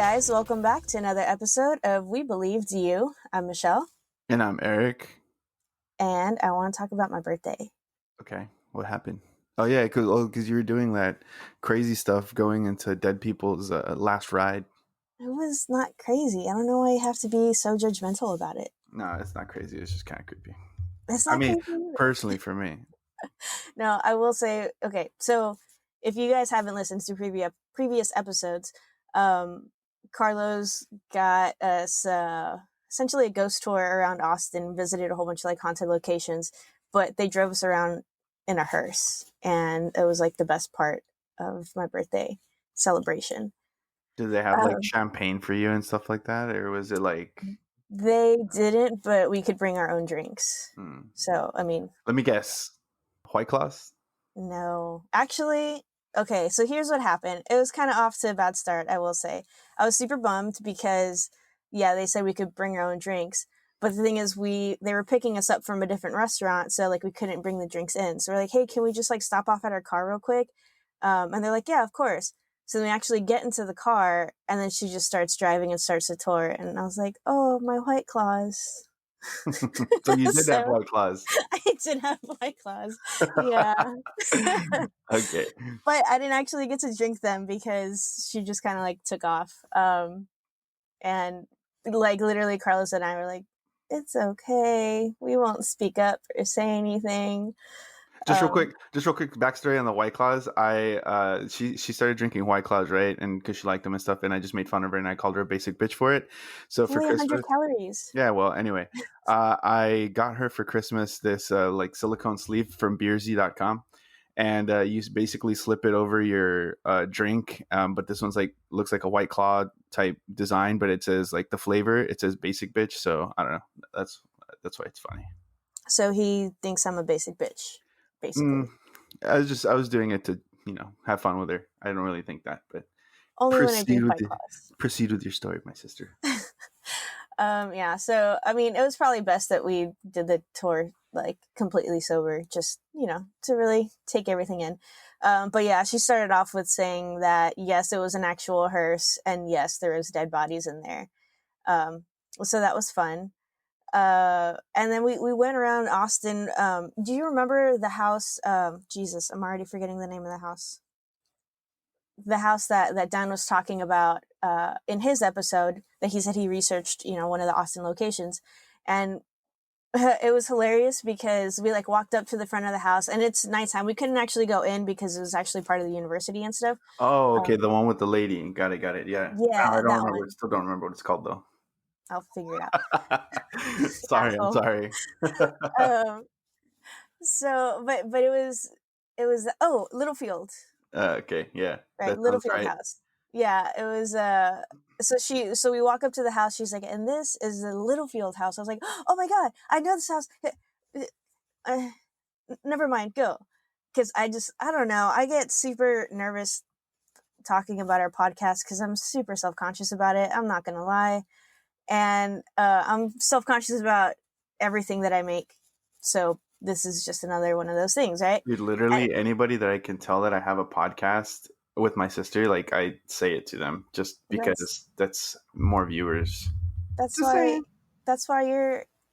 guys, welcome back to another episode of We Believed You. I'm Michelle. And I'm Eric. And I want to talk about my birthday. Okay, what happened? Oh yeah, because you were doing that crazy stuff going into dead people's last ride. It was not crazy. I don't know why you have to be so judgmental about it. No, it's not crazy. It's just kind of creepy. It's I not mean, crazy. personally for me. No, I will say, okay, so if you guys haven't listened to previous episodes, Carlos got us essentially a ghost tour around Austin, visited a whole bunch of like haunted locations, but they drove us around in a hearse, and it was like the best part of my birthday celebration. Did they have like champagne for you and stuff like that, or was it like? They didn't, but we could bring our own drinks. So, I mean, let me guess, White Claws? No, actually, okay, so here's what happened. It was kind of off to a bad start, I will say. I was super bummed because, yeah, they said we could bring our own drinks. But the thing is, they were picking us up from a different restaurant, so like we couldn't bring the drinks in. So we're like, hey, can we just like stop off at our car real quick? And they're like, yeah, of course. So then we actually get into the car, and then she just starts driving and starts the tour. And I was like, oh, my White Claws. So you did have White Claws. I did have White Claws. Yeah. Okay. But I didn't actually get to drink them because she just kind of like took off. And like literally Carlos and I were like, it's okay. We won't speak up or say anything. Just real quick backstory on the White Claws. She started drinking White Claws, right? And because she liked them and stuff, and I just made fun of her and I called her a basic bitch for it. So for only Christmas, 100 calories. Yeah, well, anyway, I got her for Christmas this like silicone sleeve from beersy.com. And you basically slip it over your drink. But this one's like looks like a White Claw type design, but it says like the flavor, it says basic bitch. So I don't know. That's why it's funny. So he thinks I'm a basic bitch, basically. I was doing it to, have fun with her. I don't really think that, but only when I drink White Claws. Proceed with your story, my sister. Yeah, so I mean, it was probably best that we did the tour like completely sober, just to really take everything in. But yeah, she started off with saying that yes, it was an actual hearse, and yes, there was dead bodies in there. So that was fun. And then we went around Austin. Do you remember the house? Jesus, I'm already forgetting the name of the house. The house that Dan was talking about in his episode that he said he researched, one of the Austin locations. And it was hilarious because we like walked up to the front of the house, and it's nighttime. We couldn't actually go in because it was actually part of the university and stuff. Oh, okay. The one with the lady. Got it. Yeah. Yeah, I don't that remember. one. Still don't remember what it's called though. I'll figure it out. Sorry, I'm sorry. So, but it was Littlefield. Okay, yeah. Right, Littlefield house. Yeah, it was so we walk up to the house, she's like, and this is the Littlefield house. I was like, oh my god, I know this house. Never mind, go. Because I don't know, I get super nervous talking about our podcast because I'm super self-conscious about it. I'm not gonna lie. And I'm self-conscious about everything that I make. So this is just another one of those things, right? Dude, literally anybody that I can tell that I have a podcast with my sister, like I say it to them just because that's more viewers. That's why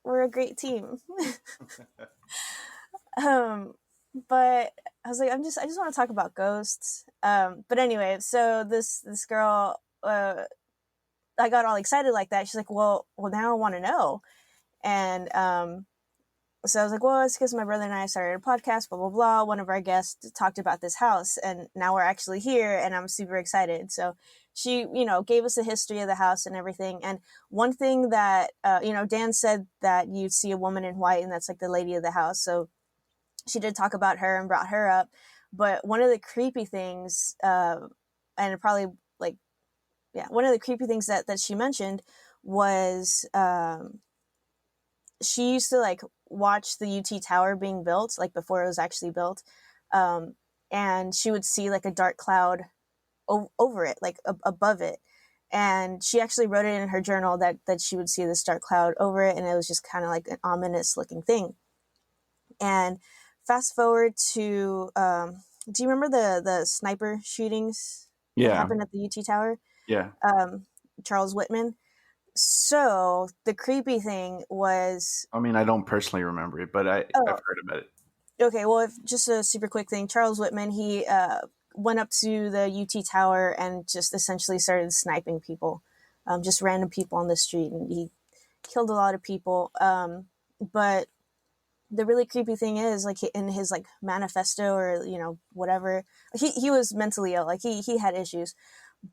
we're a great team. But I was like, I just want to talk about ghosts. But anyway, so this girl, I got all excited like that. She's like, well, now I want to know. And so I was like, well, it's because my brother and I started a podcast, blah, blah, blah. One of our guests talked about this house, and now we're actually here, and I'm super excited. So she, gave us a history of the house and everything. And one thing that, Dan said that you see a woman in white, and that's like the lady of the house. So she did talk about her and brought her up. But one of the creepy things, and probably like, yeah, one of the creepy things that she mentioned was she used to like watch the UT Tower being built, like before it was actually built. And she would see like a dark cloud over it, like above it. And she actually wrote it in her journal that she would see this dark cloud over it. And it was just kind of like an ominous looking thing. And fast forward to, do you remember the sniper shootings that happened at the UT Tower? Yeah. Charles Whitman. So the creepy thing was, I mean, I don't personally remember it, but I've oh, heard about it. okay, well, if, just a super quick thing. Charles Whitman, he went up to the UT Tower and just essentially started sniping people, just random people on the street, and he killed a lot of people. But the really creepy thing is, like, in his like manifesto, or whatever, he was mentally ill. Like, he had issues,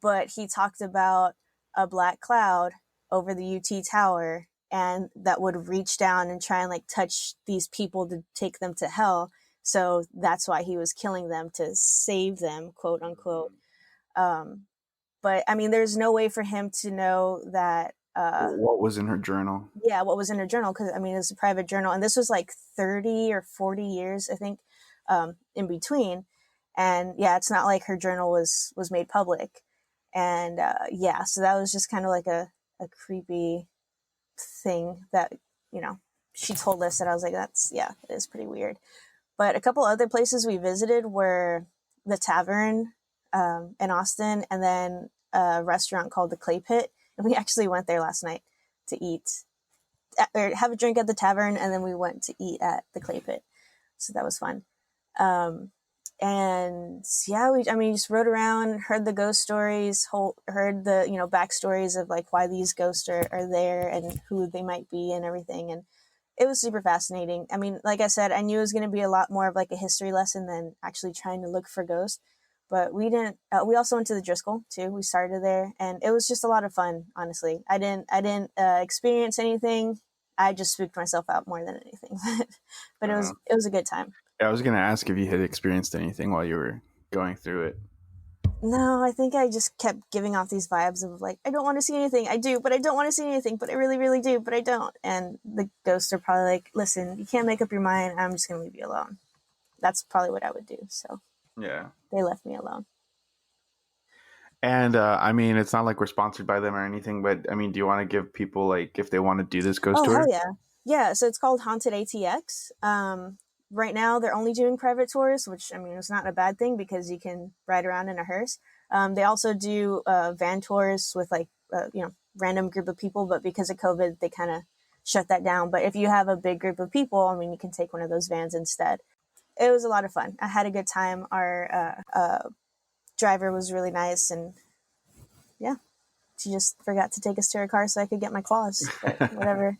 but he talked about a black cloud over the UT Tower, and that would reach down and try and like touch these people to take them to hell. So that's why he was killing them, to save them, quote unquote. Um, but I mean, there's no way for him to know that. What was in her journal? Yeah, what was in her journal, because I mean, it's a private journal, and this was like 30 or 40 years, I think, in between. And yeah, it's not like her journal was made public. And yeah, so that was just kind of like a creepy thing that, you know she told us, that I was like, that's, yeah, it is pretty weird. But a couple other places we visited were the Tavern, in Austin, and then a restaurant called the Clay Pit, and we actually went there last night to eat, or have a drink at the Tavern, and then we went to eat at the Clay Pit. So that was fun. Um, and yeah, I mean, just rode around, heard the ghost stories, heard the, backstories of like why these ghosts are there and who they might be and everything. And it was super fascinating. I mean, like I said, I knew it was going to be a lot more of like a history lesson than actually trying to look for ghosts. But we didn't. We also went to the Driscoll too. We started there, and it was just a lot of fun. Honestly, I didn't experience anything. I just spooked myself out more than anything. But it Uh, was it was a good time. I was gonna ask if you had experienced anything while you were going through it. No, I think I just kept giving off these vibes of like, I don't want to see anything. I do, but I don't want to see anything, but I really, really do, but I don't. And the ghosts are probably like, listen, you can't make up your mind. I'm just going to leave you alone. That's probably what I would do. So Yeah. they left me alone. And I mean, it's not like we're sponsored by them or anything, but I mean, do you want to give people, like, if they want to do this ghost Oh, hell tour? yeah. Yeah. So it's called Haunted ATX. Right now they're only doing private tours, which I mean, it's not a bad thing because you can ride around in a hearse. They also do van tours with like, random group of people, but because of COVID, they kind of shut that down. But if you have a big group of people, I mean, you can take one of those vans instead. It was a lot of fun. I had a good time. Our driver was really nice, and yeah, she just forgot to take us to her car so I could get my claws. But whatever.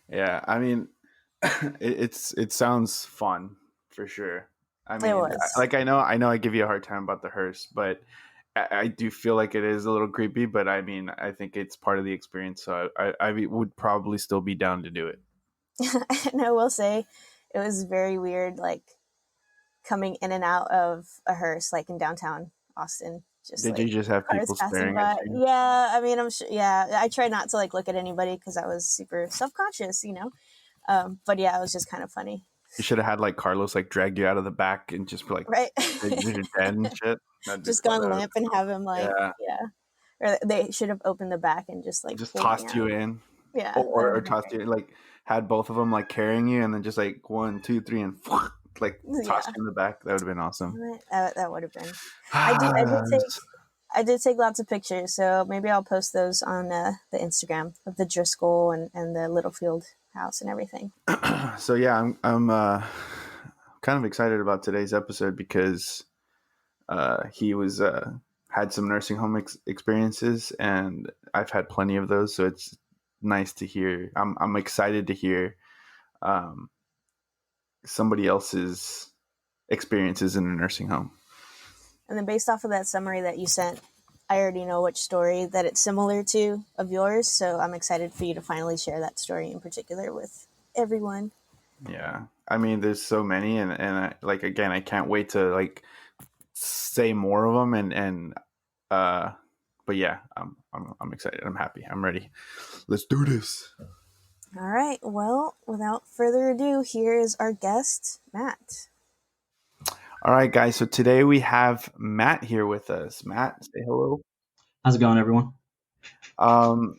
Yeah, I mean, it sounds fun for sure. I It mean, was. like, I know I give you a hard time about the hearse, but I do feel like it is a little creepy. But I mean, I think it's part of the experience, so I would probably still be down to do it. And I will say, it was very weird, like coming in and out of a hearse, like in downtown Austin, just Did you like just have cars people passing staring at by. you? Yeah, I mean, I'm sure. Yeah, I tried not to like look at anybody because I was super self conscious. But yeah, it was just kind of funny, You should have had like Carlos like drag you out of the back and just be like, right? you're dead and shit. That'd be Just fun. gone limp and have him like, Yeah, yeah. Or they should have opened the back and just like just pulled me tossed you out. in, Yeah, or, that or, would or have been tossed great. you like had both of them like carrying you, and then just like 1, 2, 3, and like tossed Yeah, you in the back. That would have been awesome. damn it. That would have been. I did take lots of pictures, so maybe I'll post those on the Instagram of the Driscoll and the Littlefield house and everything. So yeah, I'm kind of excited about today's episode because he was had some nursing home experiences, and I've had plenty of those. So it's nice to hear. I'm excited to hear um, somebody else's experiences in a nursing home. And then based off of that summary that you sent, I already know which story that it's similar to of yours, so I'm excited for you to finally share that story in particular with everyone. Yeah, I mean, there's so many, and like, again, I can't wait to like say more of them, and uh, but yeah, I'm excited. I'm happy. I'm ready. Let's do this. All right, well, without further ado, here is our guest, Matt. All right, guys. So today we have Matt here with us. Matt, say hello. How's it going, everyone? Um,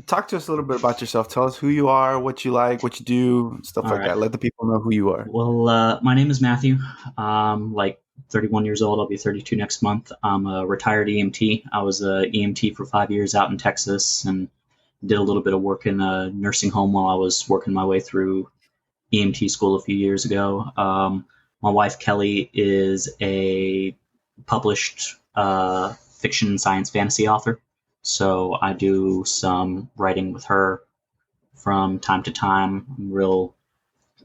Talk to us a little bit about yourself. Tell us who you are, what you like, what you do, stuff All like right. that. Let the people know who you are. Well, my name is Matthew. Like 31 years old. I'll be 32 next month. I'm a retired EMT. I was a EMT for 5 years out in Texas and did a little bit of work in a nursing home while I was working my way through EMT school a few years ago. My wife Kelly is a published fiction science fantasy author, so I do some writing with her from time to time. I'm real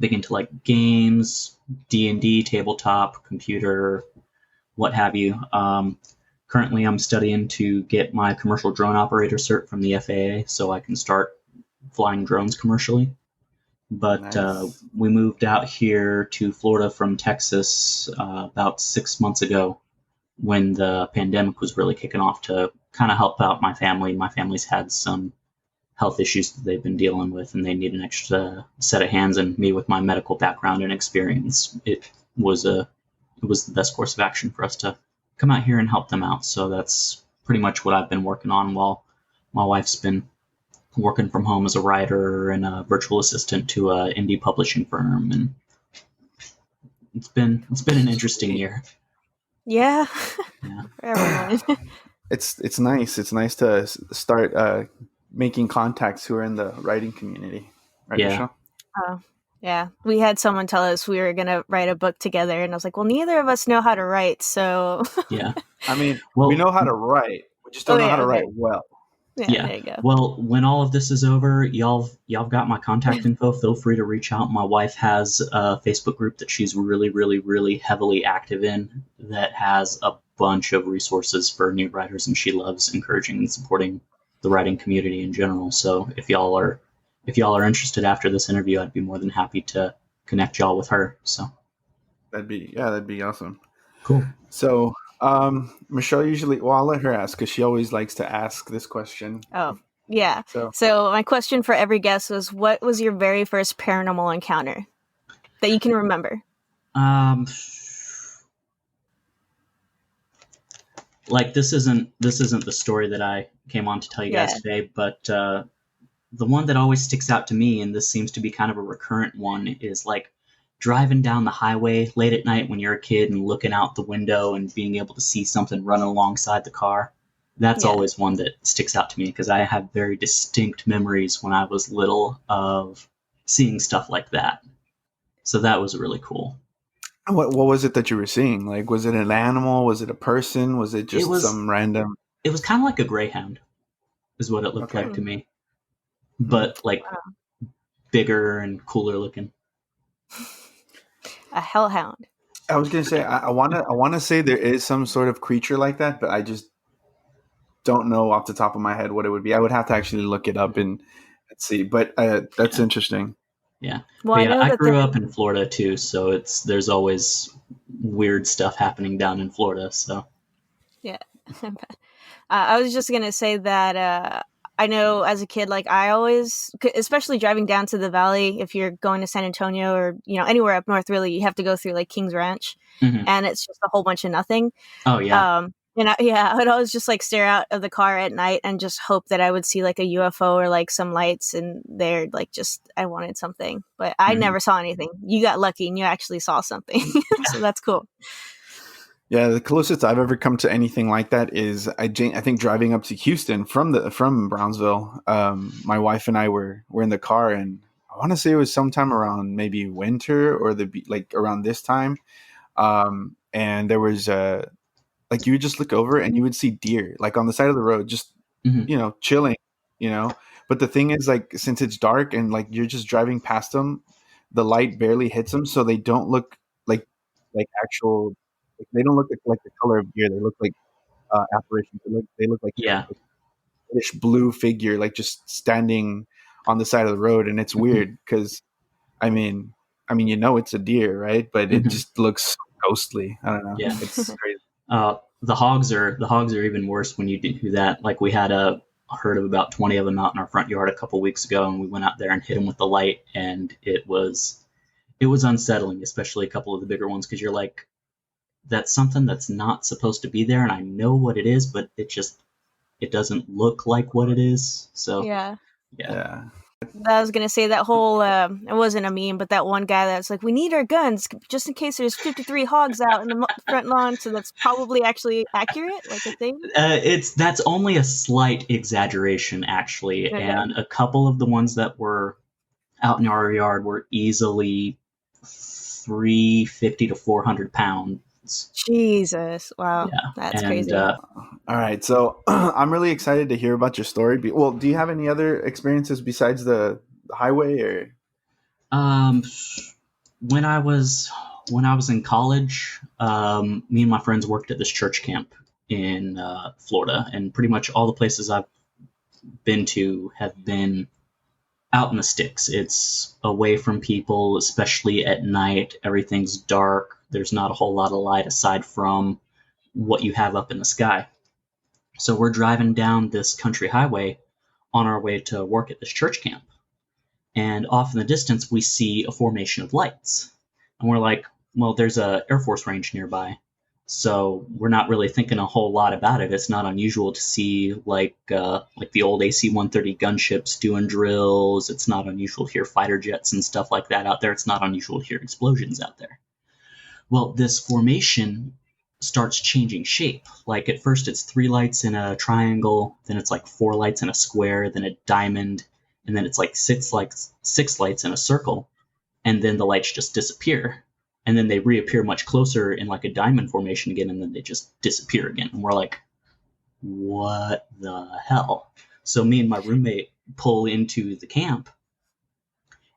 big into like games, D&D, tabletop, computer, what have you. Currently, I'm studying to get my commercial drone operator cert from the FAA so I can start flying drones commercially. But Nice. we moved out here to Florida from Texas about 6 months ago when the pandemic was really kicking off to kind of help out my family. My family's had some health issues that they've been dealing with, and they need an extra set of hands. And me, with my medical background and experience, was a it was the best course of action for us to come out here and help them out. So that's pretty much what I've been working on while my wife's been working from home as a writer and a virtual assistant to a indie publishing firm, and it's been an interesting Sweet. year. Yeah, Yeah, for everyone. It's nice. It's nice to start making contacts who are in the writing community, right, yeah, Michelle? Oh, yeah. We had someone tell us we were going to write a book together, and I was like, well, neither of us know how to write, so. yeah. I mean, we Well, know how to write. We just Oh, don't know how yeah, to okay. write well. Yeah, yeah. there you go. Well, when all of this is over, y'all got my contact info. Feel free to reach out. My wife has a Facebook group that she's really, really, really heavily active in that has a bunch of resources for new writers, and she loves encouraging and supporting the writing community in general. So if y'all are interested after this interview, I'd be more than happy to connect y'all with her. So That'd be awesome. cool. So, Michelle usually, well, I'll let her ask because she always likes to ask this question. Oh, yeah. So, So, my question for every guest was, what was your very first paranormal encounter that you can remember? Um, like this isn't the story that I came on to tell you guys Yeah. today, but the one that always sticks out to me, and this seems to be kind of a recurrent one, is like driving down the highway late at night when you're a kid and looking out the window and being able to see something running alongside the car. That's Yeah. always one that sticks out to me because I have very distinct memories when I was little of seeing stuff like that. So that was really cool. what was it that you were seeing? Like, was it an animal? Was it a person? Was it It just was some random? it was kind of like a greyhound, is what it looked Okay. like Hmm. to me, Hmm. but like bigger and cooler looking. A hellhound. I was gonna say I wanna say there is some sort of creature like that, but I just don't know off the top of my head what it would be. I would have to actually look it up and see. But that's Yeah. interesting. Yeah. Well, But I yeah, know I that there. grew up in Florida too, so there's always weird stuff happening down in Florida. So Yeah. I was just gonna say that I know as a kid, like I always, especially driving down to the valley, if you're going to San Antonio or anywhere up north, really, you have to go through like Kings Ranch, hmm. and it's just a whole bunch of nothing. Oh yeah. I would always just like stare out of the car at night and just hope that I would see like a UFO or like some lights, and they're like just I wanted something, but I Hmm. never saw anything. You got lucky and you actually saw something, so that's cool. Yeah, the closest I've ever come to anything like that is I think driving up to Houston from Brownsville. My wife and I were in the car, and I want to say it was sometime around maybe winter or like around this time. And there was like you would just look over and you would see deer like on the side of the road, just Hmm. chilling, you know. But the thing is, like, since it's dark and like you're just driving past them, the light barely hits them, so they don't look like actual. Like, they don't look like the color of deer. They look like apparitions. They look like Yeah. a reddish blue figure, like just standing on the side of the road, and it's Hmm. weird because I mean, it's a deer, right? But it Hmm. just looks ghostly. I don't know. Yeah. It's crazy. The hogs are even worse when you do that. Like we had a herd of about 20 of them out in our front yard a couple weeks ago, and we went out there and hit them with the light, and it was unsettling, especially a couple of the bigger ones, because you're like, that's something that's not supposed to be there, and I know what it is, but it doesn't look like what it is. So Yeah. yeah. Yeah. I was gonna say that whole it wasn't a meme, but that one guy that's like, we need our guns just in case there's 53 hogs out in the front lawn. So that's probably actually accurate, like a thing. That's only a slight exaggeration, actually, Okay. and a couple of the ones that were out in our yard were easily 350 to 400 pounds. Jesus, wow, Yeah, that's and crazy. All right, so I'm really excited to hear about your story. Well, do you have any other experiences besides the highway, or? when I was in college, me and my friends worked at this church camp in Florida, and pretty much all the places I've been to have been out in the sticks. It's away from people, especially at night. Everything's dark. There's not a whole lot of light aside from what you have up in the sky. So we're driving down this country highway on our way to work at this church camp. And off in the distance, we see a formation of lights. And we're like, well, there's a Air Force range nearby. So we're not really thinking a whole lot about it. It's not unusual to see like the old AC-130 gunships doing drills. It's not unusual to hear fighter jets and stuff like that out there. It's not unusual to hear explosions out there. Well, this formation starts changing shape. Like at first it's 3 lights in a triangle, then it's like 4 lights in a square, then a diamond, and then it's like 6 lights in a circle, and then the lights just disappear. And then they reappear much closer in like a diamond formation again, and then they just disappear again. And we're like, what the hell? So me and my roommate pull into the camp,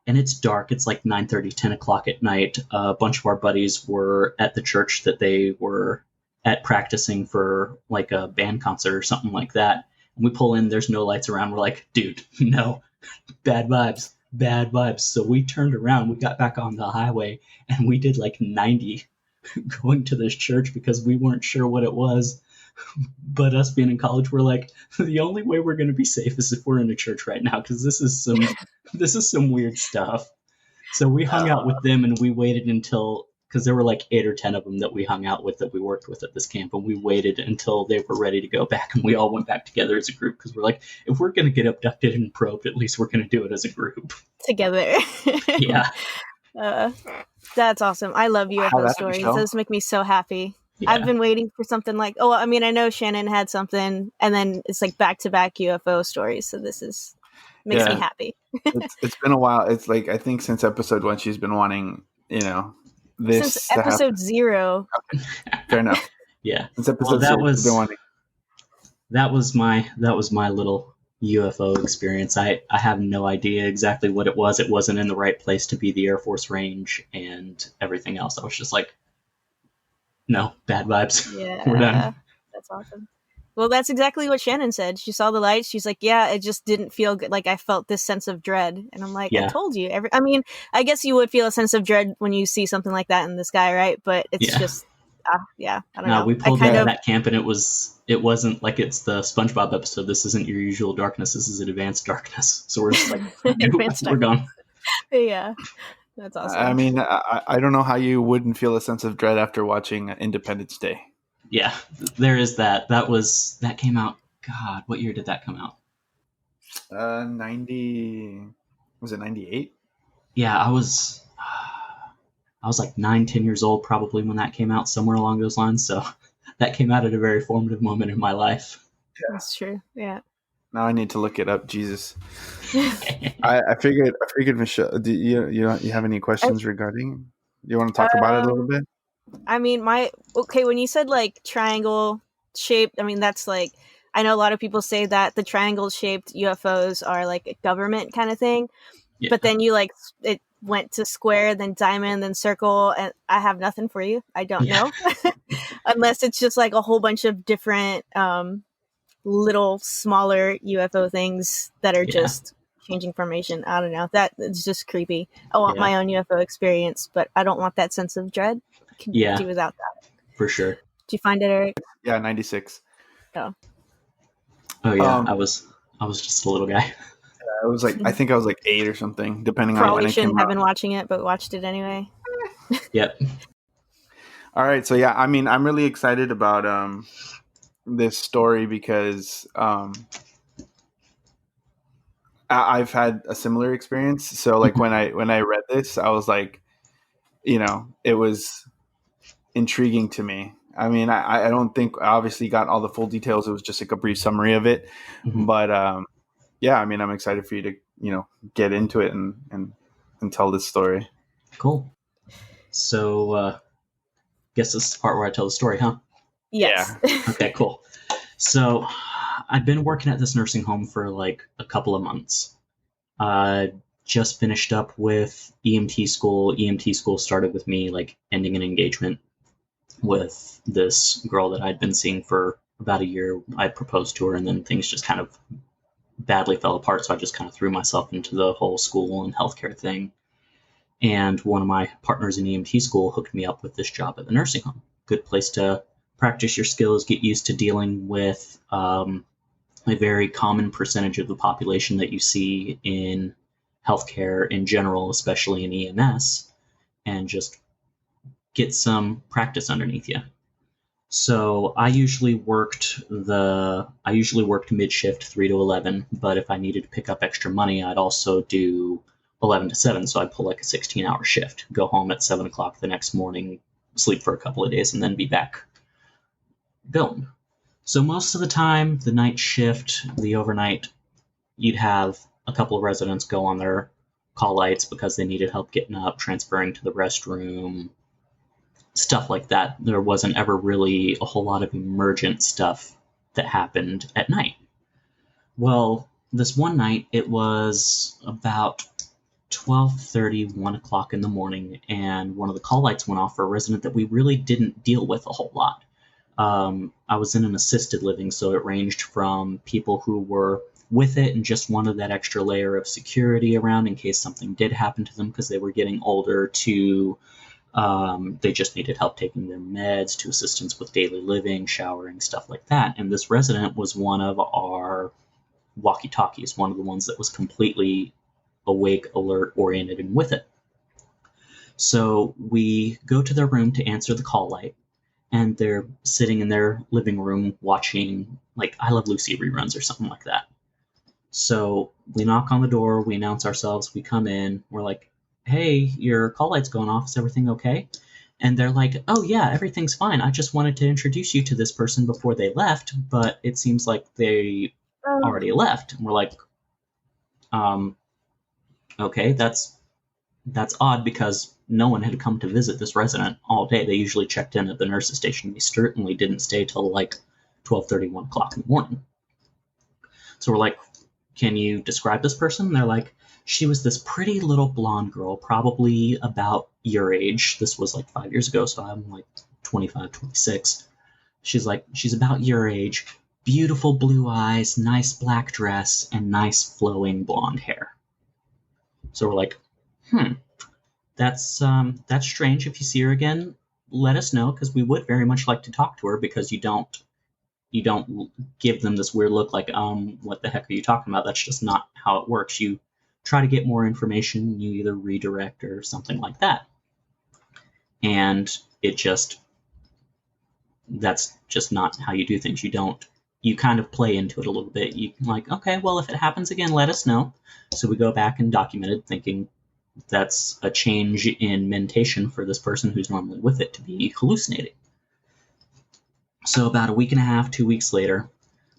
and it's dark. It's like 9:30, 10 o'clock at night. A bunch of our buddies were at the church that they were at practicing for like a band concert or something like that. And we pull in, there's no lights around. We're like, dude, no, bad vibes, bad vibes. So we turned around, we got back on the highway, and we did like 90 going to this church because we weren't sure what it was. But us being in college, we're like, the only way we're going to be safe is if we're in a church right now, because this is some weird stuff. So we hung out with them, and we waited until, because there were like 8 or 10 of them that we hung out with, that we worked with at this camp, and we waited until they were ready to go back, and we all went back together as a group, because we're like, if we're going to get abducted and probed, at least we're going to do it as a group. Together. Yeah. That's awesome. I love UFO stories. Those make me so happy. Yeah. I've been waiting for something like, I mean, I know Shannon had something, and then it's like back-to-back UFO stories, so this makes me happy. It's been a while. It's like, I think since episode 1, she's been wanting, this since episode 0. Okay. Fair enough. Yeah. Since episode 0, she's been wanting. That was my little UFO experience. I have no idea exactly what it was. It wasn't in the right place to be the Air Force range and everything else. I was just like, no, bad vibes. Yeah. We're done. That's awesome. Well, that's exactly what Shannon said. She saw the lights. She's like, yeah, it just didn't feel good. Like, I felt this sense of dread. And I'm like, I told you. I mean, I guess you would feel a sense of dread when you see something like that in the sky, right? But it's just, I don't know. We pulled into that camp, and it wasn't like it's the SpongeBob episode. This isn't your usual darkness. This is an advanced darkness. So we're just like, we're gone. Yeah. That's awesome. I mean, I don't know how you wouldn't feel a sense of dread after watching Independence Day. Yeah, there is that. That came out. God, what year did that come out? 90. Was it 98? Yeah, I was like 9-10 years old probably when that came out, somewhere along those lines. So that came out at a very formative moment in my life. Yeah. That's true. Yeah. Now I need to look it up. Jesus. I figured, Michelle, do you have any questions regarding? Do you want to talk about it a little bit? I mean, when you said like triangle shaped, I mean, that's like, I know a lot of people say that the triangle shaped UFOs are like a government kind of thing, but then it went to square, then diamond, then circle, and I have nothing for you. I don't know. Unless it's just like a whole bunch of different little smaller UFO things that are just changing formation. I don't know. That it's just creepy. I want my own UFO experience, but I don't want that sense of dread. Can do without that. For sure. Did you find it, Eric? Yeah, 96. Oh yeah, I was just a little guy. I was like, I think I was like 8 or something, depending on when it came out. Probably shouldn't have been watching it, but watched it anyway. Yep. All right, so yeah, I mean, I'm really excited about this story because I've had a similar experience. So like when I read this, I was like, it was intriguing to me. I mean, I don't think I obviously got all the full details. It was just like a brief summary of it. Mhm. But yeah, I mean, I'm excited for you to, get into it and tell this story. Cool. So, guess this is the part where I tell the story, huh? Yes. Yeah. Okay, cool. So, I've been working at this nursing home for like a couple of months. Just finished up with EMT school. EMT school started with me like ending an engagement with this girl that I'd been seeing for about a year. I proposed to her, and then things just kind of badly fell apart. So I just kind of threw myself into the whole school and healthcare thing. And one of my partners in EMT school hooked me up with this job at the nursing home. Good place to practice your skills, get used to dealing with a very common percentage of the population that you see in healthcare in general, especially in EMS, and just get some practice underneath you. So I usually worked mid shift 3 to 11, but if I needed to pick up extra money, I'd also do 11 to 7. So I'd pull like a 16-hour shift, go home at 7 o'clock the next morning, sleep for a couple of days, and then be back going. So most of the time, the night shift, the overnight, you'd have a couple of residents go on their call lights because they needed help getting up, transferring to the restroom, stuff like that. There wasn't ever really a whole lot of emergent stuff that happened at night. Well, this one night, it was about 12:30, 1 o'clock in the morning, and one of the call lights went off for a resident that we really didn't deal with a whole lot. I was in an assisted living, so it ranged from people who were with it and just wanted that extra layer of security around in case something did happen to them because they were getting older, to they just needed help taking their meds, to assistance with daily living, showering, stuff like that. And this resident was one of our walkie-talkies, one of the ones that was completely awake, alert, oriented, and with it. So we go to their room to answer the call light, and they're sitting in their living room watching like I Love Lucy reruns or something like that. So we knock on the door, we announce ourselves, we come in, we're like, hey, your call light's going off, is everything okay? And they're like, oh yeah, everything's fine. I just wanted to introduce you to this person before they left, but it seems like they already left. And we're like, okay, that's odd because no one had come to visit this resident all day. They usually checked in at the nurse's station. They certainly didn't stay till like 12:30, 1 o'clock in the morning. So we're like, can you describe this person? And they're like, she was this pretty little blonde girl, probably about your age. This was like 5 years ago, so I'm like 25, 26. She's like, she's about your age, beautiful blue eyes, nice black dress, and nice flowing blonde hair. So we're like, that's strange. If you see her again, let us know, because we would very much like to talk to her, because you don't give them this weird look like, what the heck are you talking about? That's just not how it works. You try to get more information, you either redirect or something like that. And that's just not how you do things. You kind of play into it a little bit. You like, okay, well, if it happens again, let us know. So we go back and document it, thinking that's a change in mentation for this person who's normally with it to be hallucinating. So about a week and a half, 2 weeks later,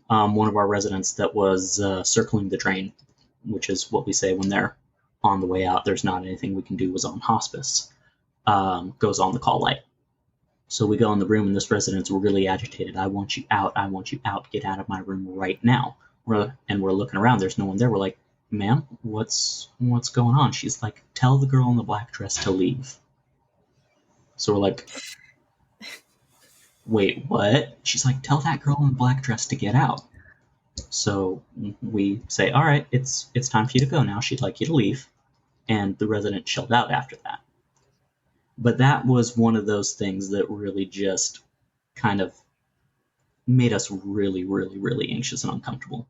one of our residents that was circling the drain, which is what we say when they're on the way out, there's not anything we can do, was on hospice, goes on the call light. So we go in the room, and this resident's really agitated. I want you out. I want you out. Get out of my room right now. We're looking around. There's no one there. We're like, ma'am, what's going on? She's like, tell the girl in the black dress to leave. So we're like, wait, what? She's like, tell that girl in the black dress to get out. So we say, all right, it's time for you to go now. She'd like you to leave. And the resident chilled out after that. But that was one of those things that really just kind of made us really, really, really anxious and uncomfortable.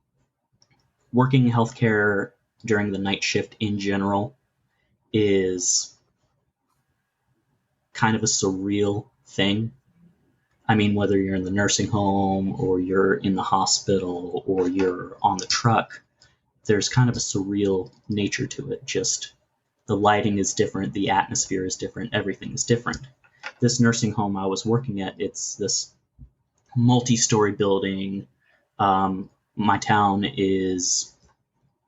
Working in healthcare during the night shift in general is kind of a surreal thing. I mean, whether you're in the nursing home or you're in the hospital or you're on the truck, there's kind of a surreal nature to it. Just the lighting is different, the atmosphere is different, everything is different. This nursing home I was working at, it's this multi-story building. My town is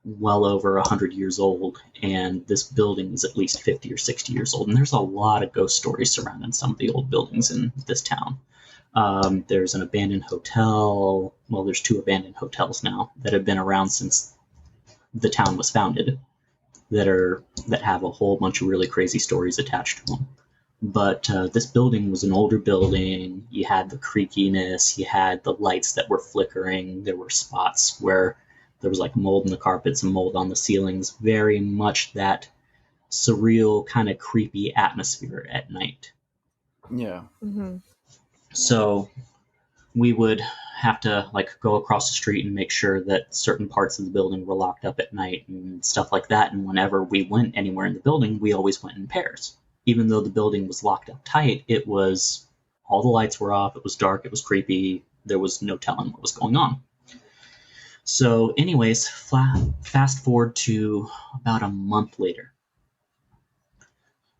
well over 100 years old, and this building is at least 50 or 60 years old. And there's a lot of ghost stories surrounding some of the old buildings in this town. There's an abandoned hotel. Well, there's 2 abandoned hotels now that have been around since the town was founded that have a whole bunch of really crazy stories attached to them. But this building was an older building. You had the creakiness. You had the lights that were flickering. There were spots where there was like mold in the carpets and mold on the ceilings. Very much that surreal, kind of creepy atmosphere at night. Yeah. Mm-hmm. So we would have to like go across the street and make sure that certain parts of the building were locked up at night and stuff like that. And whenever we went anywhere in the building, we always went in pairs. Even though the building was locked up tight, it was all the lights were off. It was dark. It was creepy. There was no telling what was going on. So anyways, fast forward to about a month later.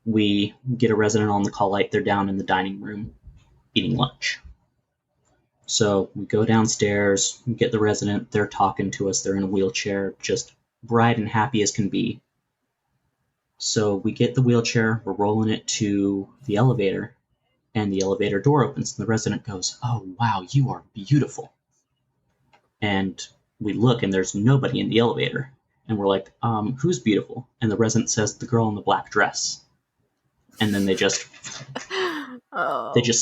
We get a resident on the call light. They're down in the dining room eating lunch. So we go downstairs, we get the resident. They're talking to us. They're in a wheelchair, just bright and happy as can be. So we get the wheelchair, we're rolling it to the elevator, and the elevator door opens, and the resident goes, "Oh, wow, you are beautiful." And we look, and there's nobody in the elevator. And we're like, who's beautiful? And the resident says, "The girl in the black dress." And then they just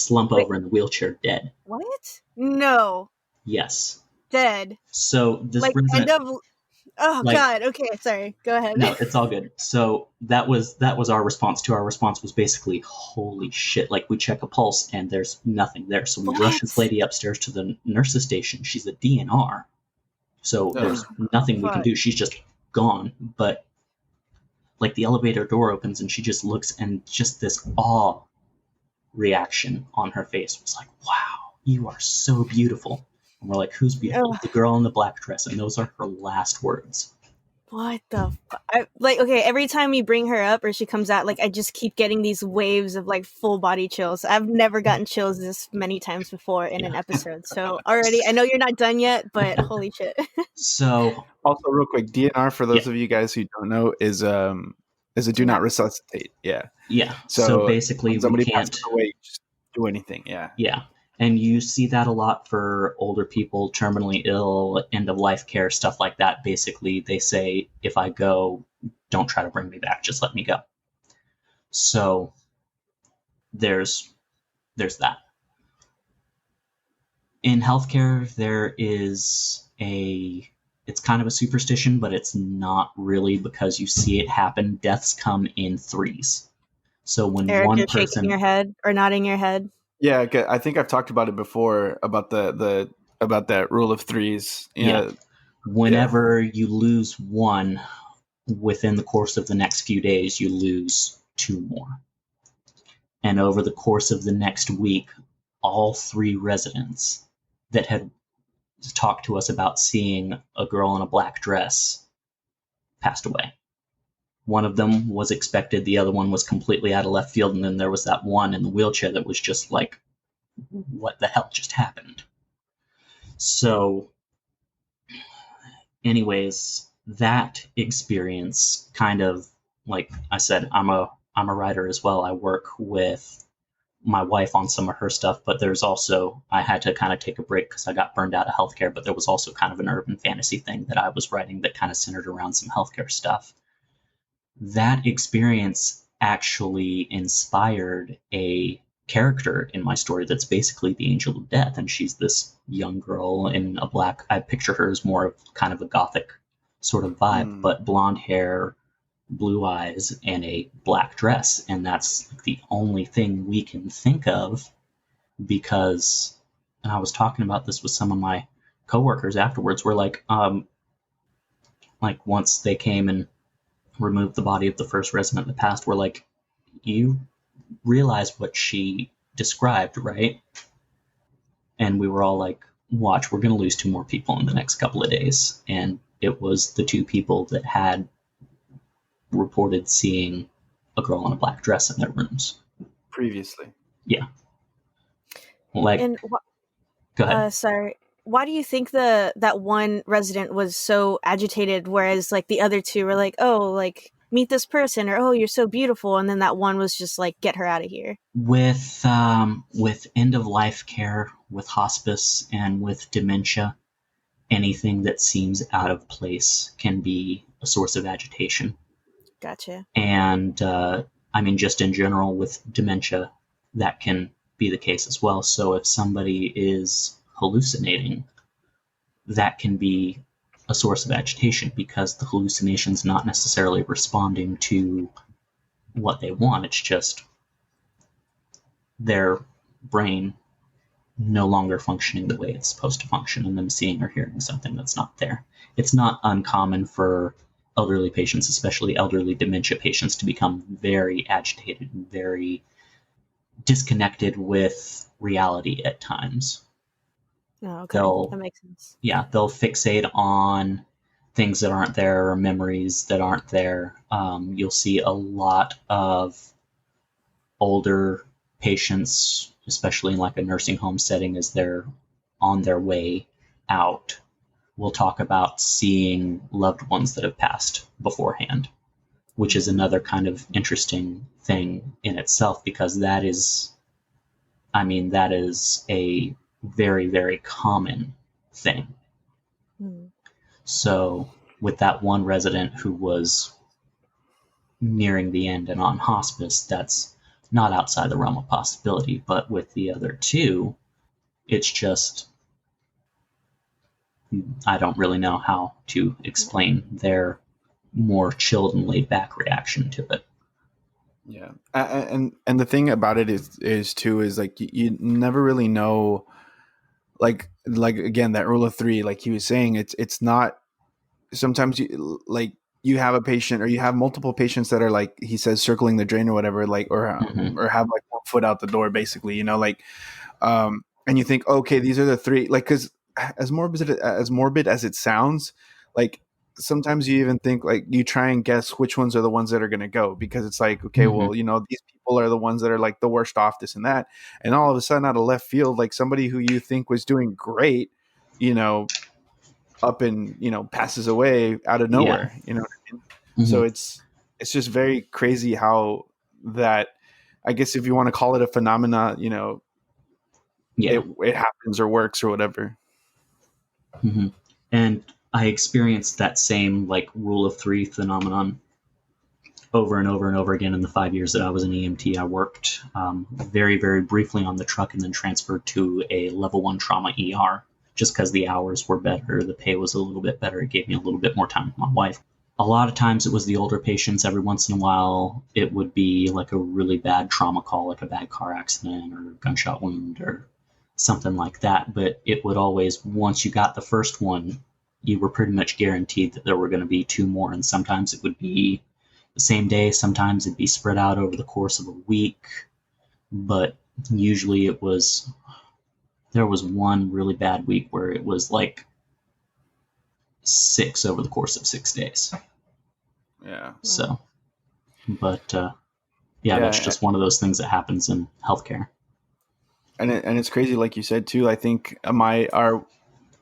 slump over in the wheelchair dead. What? No. Yes. Dead. So this like resident... end of... Oh, like, God. Okay, sorry. Go ahead. No, it's all good. So that was our response. Our response was basically, holy shit. Like, we check a pulse, and there's nothing there. So we rush this lady upstairs to the nurse's station. She's a DNR. So there's nothing we can do. She's just gone. But, like, the elevator door opens, and she just looks, and just this awe reaction on her face was like, "Wow, you are so beautiful." And we're like, "Who's beautiful?" "The girl in the black dress." And those are her last words. What the like, okay, every time we bring her up or she comes out, like, I just keep getting these waves of, like, full body chills. I've never gotten chills this many times before in an episode. So already, I know you're not done yet, but holy shit. So also, real quick, DNR, for those of you guys who don't know, is a do not resuscitate. Yeah. So basically, when somebody we can't passes away, just do anything. Yeah. And you see that a lot for older people, terminally ill, end-of-life care, stuff like that. Basically, they say, if I go, don't try to bring me back. Just let me go. So there's that. In healthcare, there is it's kind of a superstition, but it's not really, because you see it happen. Deaths come in threes. So when Eric, one you're person... shaking your head or nodding your head. Yeah, I think I've talked about it before, about the about that rule of threes. Yeah. Whenever you lose one, within the course of the next few days, you lose 2 more. And over the course of the next week, all 3 residents that had talked to us about seeing a girl in a black dress passed away. One of them was expected, the other one was completely out of left field, and then there was that one in the wheelchair that was just like, what the hell just happened? So, anyways, that experience kind of, like I said, I'm a writer as well. I work with my wife on some of her stuff, but there's also, I had to kind of take a break because I got burned out of healthcare, but there was also kind of an urban fantasy thing that I was writing that kind of centered around some healthcare stuff. That experience actually inspired a character in my story that's basically the Angel of Death, and she's this young girl in a black... I picture her as more of kind of a gothic sort of vibe, but blonde hair, blue eyes, and a black dress, and that's the only thing we can think of, because... And I was talking about this with some of my coworkers afterwards. We're like once they came and removed the body of the first resident that passed, we're like, you realize what she described, right? And we were all like, watch, we're going to lose 2 more people in the next couple of days. And it was the two people that had reported seeing a girl in a black dress in their rooms. Previously. Yeah. Like, And go ahead. sorry, why do you think that one resident was so agitated, whereas like the other two were like, oh, like meet this person, or oh, you're so beautiful, and then that one was just like, get her out of here. With end of life care, with hospice, and with dementia, anything that seems out of place can be a source of agitation. Gotcha. And I mean, just in general with dementia, that can be the case as well. So if somebody is hallucinating, that can be a source of agitation because the hallucination's not necessarily responding to what they want. It's just their brain no longer functioning the way it's supposed to function and them seeing or hearing something that's not there. It's not uncommon for elderly patients, especially elderly dementia patients, to become very agitated and very disconnected with reality at times. Oh, okay. That makes sense. They'll fixate on things that aren't there or memories that aren't there. You'll see a lot of older patients, especially in like a nursing home setting, as they're on their way out, will talk about seeing loved ones that have passed beforehand, which is another kind of interesting thing in itself, because that is a very, very common thing. Mm. So with that one resident who was nearing the end and on hospice, that's not outside the realm of possibility. But with the other two, it's just, I don't really know how to explain their more chilled and laid back reaction to it. Yeah, and the thing about it is too is like you never really know, like again, that rule of three, like he was saying, it's not, sometimes you have a patient or you have multiple patients that are, like he says, circling the drain or whatever, like Mm-hmm. or have like one foot out the door basically, like and you think, okay, these are the three, like, because as morbid as it sounds, like sometimes you even think, like, you try and guess which ones are the ones that are going to go, because it's like, okay, Mm-hmm. well, these people are the ones that are like the worst off, this and that, and all of a sudden out of left field, like somebody who you think was doing great, you know up and passes away out of Yeah. nowhere, what I mean? Mm-hmm. So it's just very crazy how that, I guess if you want to call it a phenomena, Yeah. it happens or works or whatever. Mm-hmm. And I experienced that same like rule of three phenomenon over and over and over again in the 5 years that I was an EMT. I worked very, very briefly on the truck and then transferred to a level 1 trauma ER just because the hours were better, the pay was a little bit better, it gave me a little bit more time with my wife. A lot of times it was the older patients. Every once in a while it would be like a really bad trauma call, like a bad car accident or gunshot wound or something like that. But it would always, once you got the first one, you were pretty much guaranteed that there were going to be two more. And sometimes it would be the same day, sometimes it'd be spread out over the course of a week. But usually there was one really bad week where it was like 6 over the course of 6 days. Yeah. So, but yeah, that's Yeah, just one of those things that happens in healthcare. and it's crazy, like you said too. I think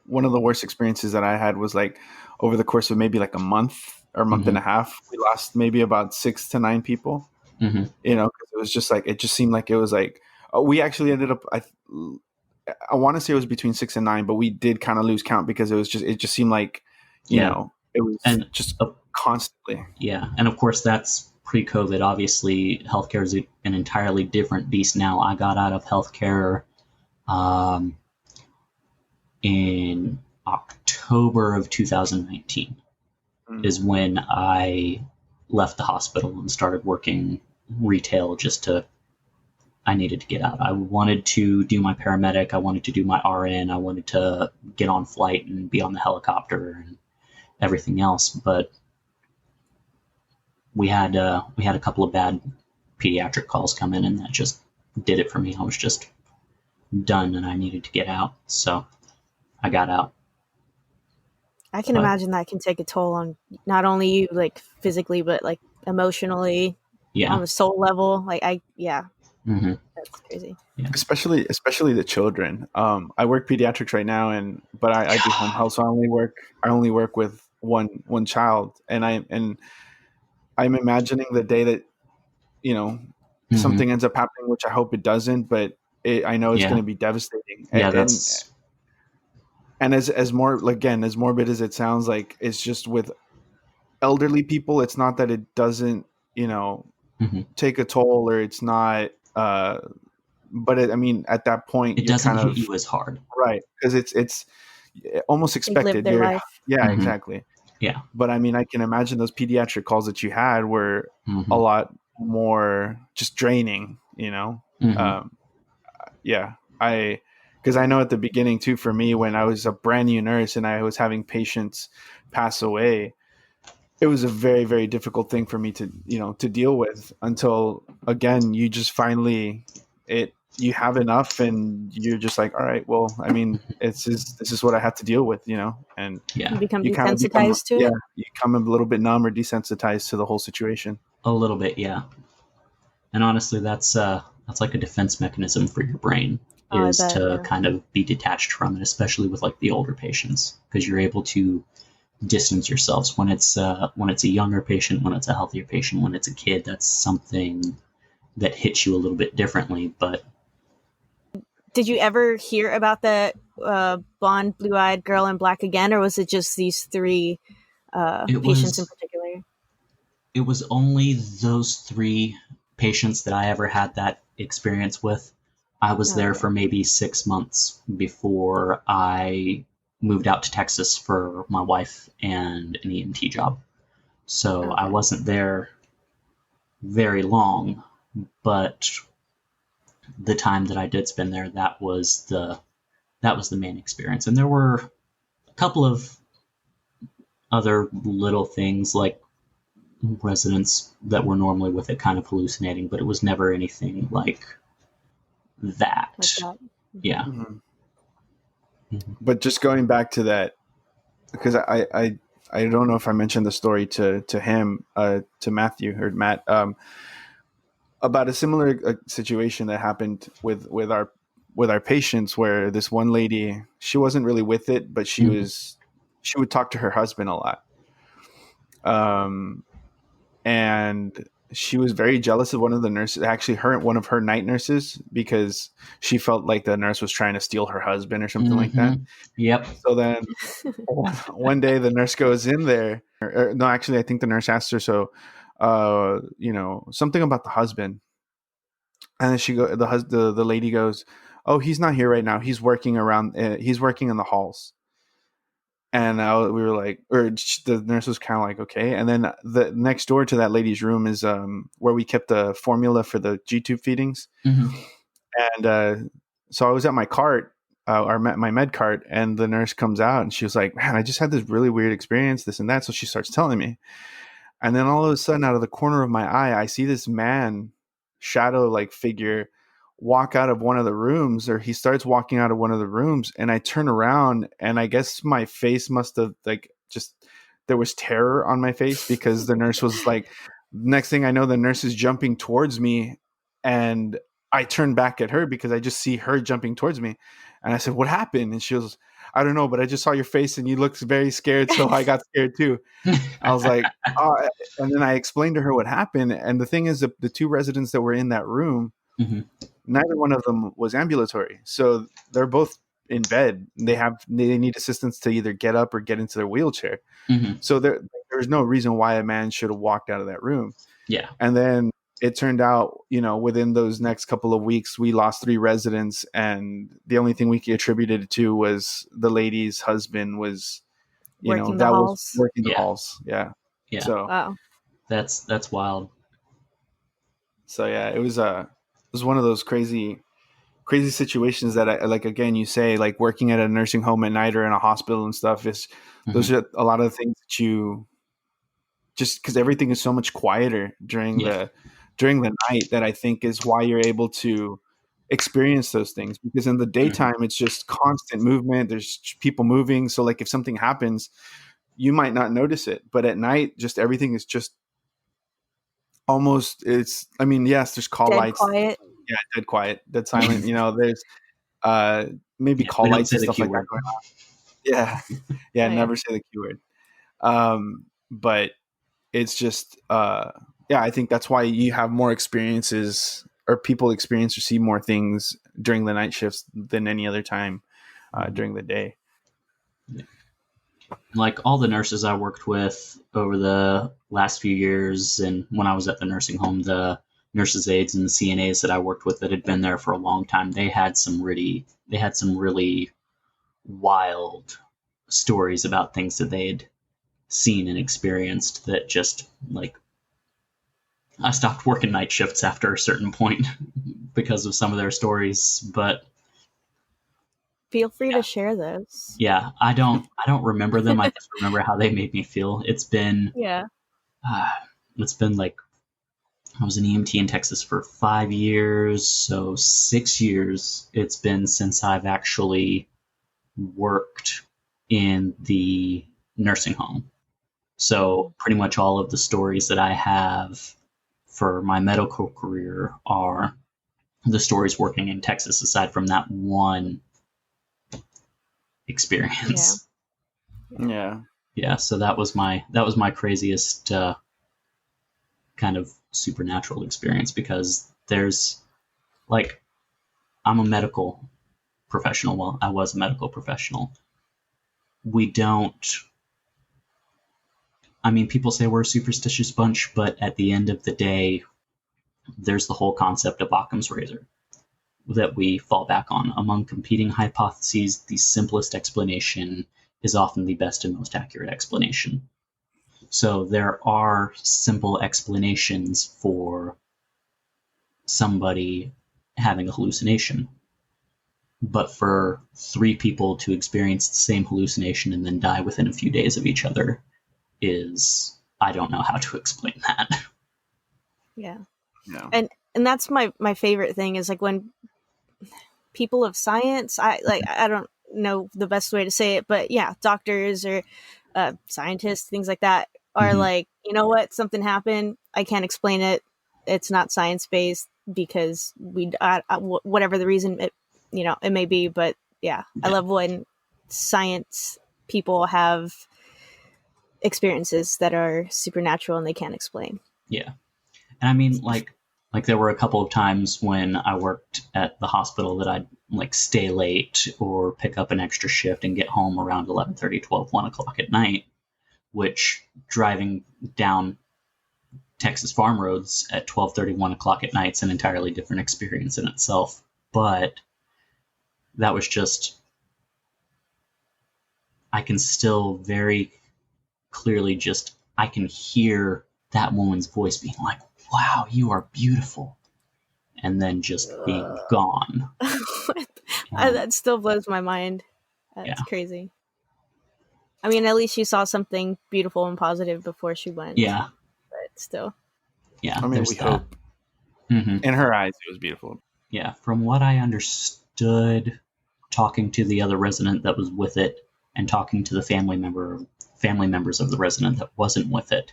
one of the worst experiences that I had was like over the course of maybe like a month or a month Mm-hmm. and a half, we lost maybe about 6 to 9 people. Mm-hmm. Because it was just like, it just seemed like it was like, we actually ended up, I want to say it was between 6 and 9, but we did kind of lose count because it just seemed like, Yeah. it was And just constantly. yeah, and of course that's pre-COVID. Obviously, healthcare is an entirely different beast now. I got out of healthcare um, in October of 2019 is when I left the hospital and started working retail I needed to get out. I wanted to do my paramedic. I wanted to do my RN. I wanted to get on flight and be on the helicopter and everything else. But we had a couple of bad pediatric calls come in, and that just did it for me. I was just done, and I needed to get out. So I got out. I can But imagine that can take a toll on not only you, like physically, but like emotionally, yeah. on the soul level. Like Hmm. that's crazy. Yeah. especially the children. I work pediatrics right now, but I do home health, so I only work with one child, and I'm imagining the day that Hmm. something ends up happening, which I hope it doesn't, but I know it's going Yeah. to be devastating. Yeah. And as more, again, as morbid as it sounds, like it's just with elderly people, it's not that it doesn't you know Mhm. take a toll, or it's not but I mean, at that point It you're doesn't kind hit of you as hard. right, because it's almost They've lived expected. their You're life. Yeah, Hmm. exactly. Yeah. But I mean, I can imagine those pediatric calls that you had were a Hmm. lot more just draining, Hmm. um, yeah. I Because I know at the beginning too, for me, when I was a brand new nurse and I was having patients pass away, it was a very, very difficult thing for me to deal with, until again you just finally you have enough, and you're just like, all right, well, I mean, this is what I have to deal with, and Yeah. You become you kind of become, desensitized to yeah, it. you become a little bit numb or desensitized to the whole situation. A little bit. Yeah. And honestly, that's like a defense mechanism for your brain, Oh, I is bet. to Yeah. kind of be detached from it, especially with like the older patients, because you're able to distance yourselves when it's a younger patient, when it's a healthier patient, when it's a kid. That's something that hits you a little bit differently. But Did you ever hear about the blonde, blue-eyed girl in black again, or was it just these three it patients in was particular? it was only those three patients that I ever had that experience with. I was Oh, there okay. for maybe 6 months before I moved out to Texas for my wife and an EMT job. So I Okay. wasn't there very long, but the time that I did spend there, that was the main experience. And there were a couple of other little things like residents that were normally with it kind of hallucinating, but it was never anything like Like that. that. Yeah. Hmm. Mhm. But just going back to that, because I don't know if I mentioned the story to him, to Matthew or Matt, about a similar situation that happened with our patients, where this one lady, she wasn't really with it, but Mhm. she would talk to her husband a lot, um, and she was very jealous of one of the nurses, actually one of her night nurses, because she felt like the nurse was trying to steal her husband or something like that. Mhm. Yep. So then one day the nurse goes in there, or no, actually I think the nurse asked her, so something about the husband. And then the lady goes, "Oh, he's not here right now. He's working around. He's working in the halls." And we were like, or the nurse was kind of like, "Okay." And then the next door to that lady's room is where we kept the formula for the G tube feedings. Mhm. And so I was at my cart, my med cart, and the nurse comes out and she was like, "Man, I just had this really weird experience, this and that." So she starts telling me, and then all of a sudden, out of the corner of my eye, I see this man, shadow like figure, walk out of one of the rooms, or he starts walking out of one of the rooms. And I turn around, and I guess my face must have, like, just, there was terror on my face, because the nurse was like, next thing I know, the nurse is jumping towards me. And I turn back at her because I just see her jumping towards me. And I said, "What happened?" And she was, "I don't know, but I just saw your face and you looked very scared. So I got scared too." I was like, oh, and then I explained to her what happened. And the thing is, the two residents that were in that room, Mhm. neither one of them was ambulatory. So they're both in bed. They need assistance to either get up or get into their wheelchair. Mhm. So there's no reason why a man should have walked out of that room. Yeah. And then it turned out, within those next couple of weeks, we lost 3 residents. And the only thing we could attribute it to was the lady's husband was, Working the that was halls. working the Yeah. halls. Yeah. Yeah. So, Wow. That's wild. yeah, it was one of those crazy situations that I like. Again, you say, like, working at a nursing home at night or in a hospital and stuff, is those Mhm. are a lot of the things that you, just because everything is so much quieter Yeah. during the night, that I think is why you're able to experience those things. Because in the Mhm. daytime it's just constant movement, there's people moving, so like if something happens, you might not notice it, but at night, just everything is just almost, it's, I mean, yes, there's call Dead lights. quiet. Yeah, dead quiet, dead silent. There's maybe Yeah, call we don't lights say and the stuff Q like that word. going on. Yeah. Yeah, Oh, yeah. never say the Q word. But it's just, yeah, I think that's why you have more experiences, or people experience or see more things during the night shifts than any other time during the day. Like all the nurses I worked with over the last few years, and when I was at the nursing home, the nurses aides and the CNAs that I worked with that had been there for a long time, they had some really wild stories about things that they'd seen and experienced that just like, I stopped working night shifts after a certain point because of some of their stories. But Feel free to share those. yeah, I don't remember them. I just remember how they made me feel. Yeah. It's been like, I was an EMT in Texas for 5 years, so 6 years it's been since I've actually worked in the nursing home. So pretty much all of the stories that I have for my medical career are the stories working in Texas, aside from that one experience. Yeah. Yeah, so that was my craziest kind of supernatural experience, because there's like, I'm a medical professional. Well, I was a medical professional. We don't, I mean, people say we're a superstitious bunch, but at the end of the day, there's the whole concept of Occam's razor that we fall back on. Among competing hypotheses, the simplest explanation is often the best and most accurate explanation. So there are simple explanations for somebody having a hallucination. But for 3 people to experience the same hallucination and then die within a few days of each other is, I don't know how to explain that. Yeah. Yeah. And that's my favorite thing is like when people of science, I don't know the best way to say it, but yeah, doctors or scientists, things like that are like, you know what, something happened, I can't explain it, it's not science based because whatever the reason it may be, but yeah, I love when science people have experiences that are supernatural and they can't explain. Yeah. And I mean, like there were a couple of times when I worked at the hospital that I'd like stay late or pick up an extra shift and get home around 11:30, 12, 1 o'clock at night, which driving down Texas farm roads at 12:30, 1 o'clock at night is an entirely different experience in itself. But that was just, I can still very clearly I can hear that woman's voice being like, wow, you are beautiful. And then just being gone. That still blows my mind. That's crazy. I mean, at least she saw something beautiful and positive before she went. Yeah. But still. Yeah. I mean, we hope. Mm-hmm. In her eyes, it was beautiful. Yeah. From what I understood, talking to the other resident that was with it and talking to the family members of the resident that wasn't with it,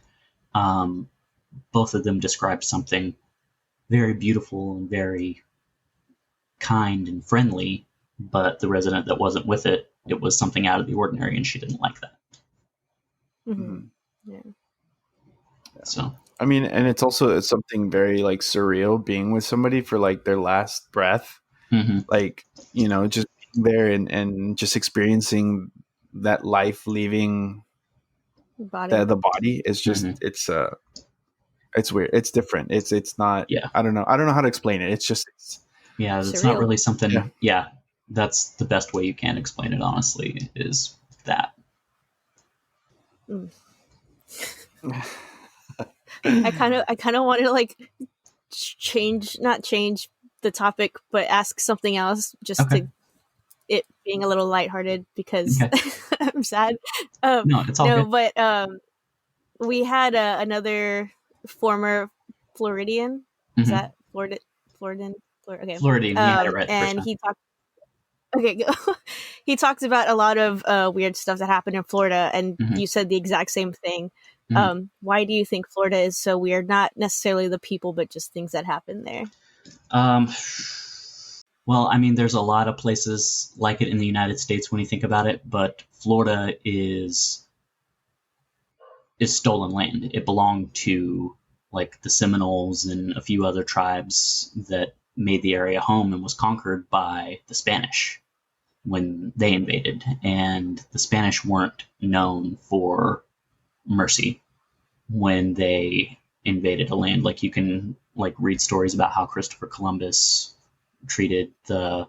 both of them described something very beautiful and very kind and friendly, but the resident that wasn't with it, it was something out of the ordinary, and she didn't like that. Mm-hmm. Yeah. So, I mean, and it's something very like surreal being with somebody for like their last breath, like, just being there and just experiencing that life leaving the body is just, it's weird. It's different. It's not, I don't know how to explain it. It's just, it's not really something. Yeah. That's the best way you can explain it, honestly, is that. I kind of want to like not change the topic, but ask something else just to it being a little lighthearted because I'm sad. No, it's all good. But we had another former Floridian. Is that Floridian? Okay. Floridian, you had it right and he talked. Okay, he talked about a lot of weird stuff that happened in Florida, and you said the exact same thing. Why do you think Florida is so weird? Not necessarily the people, but just things that happen there. Well, I mean, there's a lot of places like it in the United States when you think about it, but Florida is stolen land. It belonged to like the Seminoles and a few other tribes that made the area home and was conquered by the Spanish when they invaded. And the Spanish weren't known for mercy when they invaded a land. Like you can like read stories about how Christopher Columbus treated the